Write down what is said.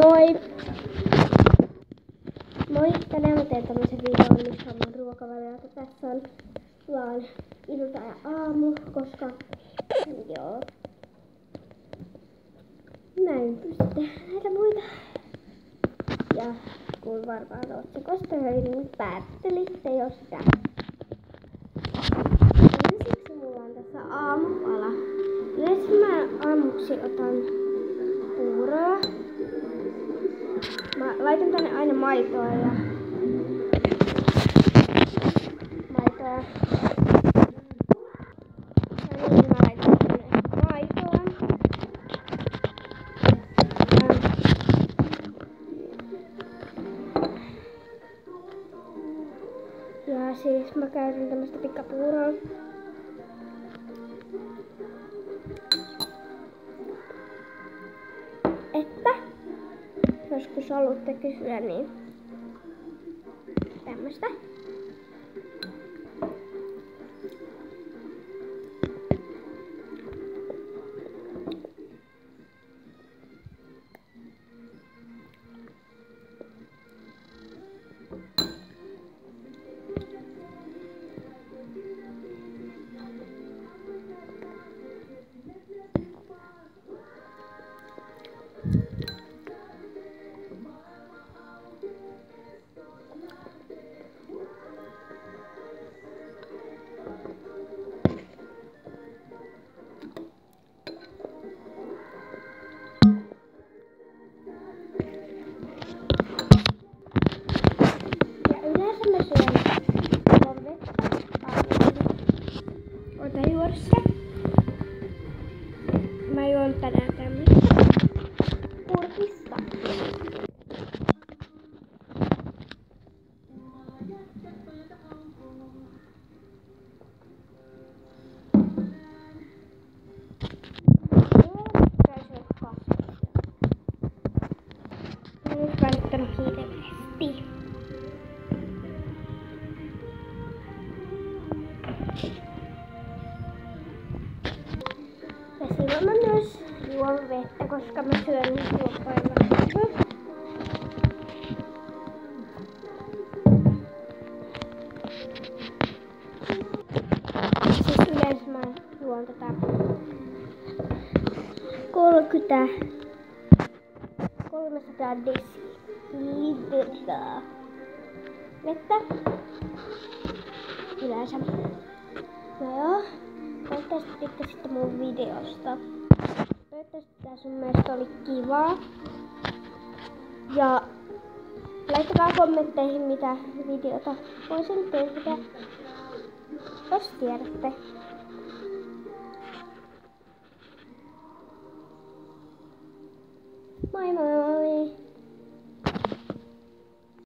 Moi! Moi! Tänään mä teen tämmösen videon, missä on mun ruokavaliota. Tässä on vaan ilta ja aamu, koska joo. Näin sitten näitä muita. Ja kun varmaan otsikosta niin päättelitte jo sitä. Ensiksi mulla on tässä aamupala. Yleensä mä aamuksi otan puuroa. Mä laitan tänne aina maitoa ja niin mä laitan tänne maitoa. Ja siis mä käytän tämmöstä pikkapuuroa. Että joskus haluatte kysyä, niin tämmöstä. Mä juon tänään tämmöstä purkista. Mä oon nyt välttänyt hiilevesti. Ja silloin mä myös juon vettä, koska mä syön ruokailla. Siis yleensä mä juon tätä 300 desilitraa vettä. Yleensä. No joo. Toivottavasti tykkäsitte mun videosta. Toivottavasti tää sun mielestä oli kivaa. Ja laittakaa kommentteihin, mitä videota voisin tehdä, jos tiedätte. Moi moi!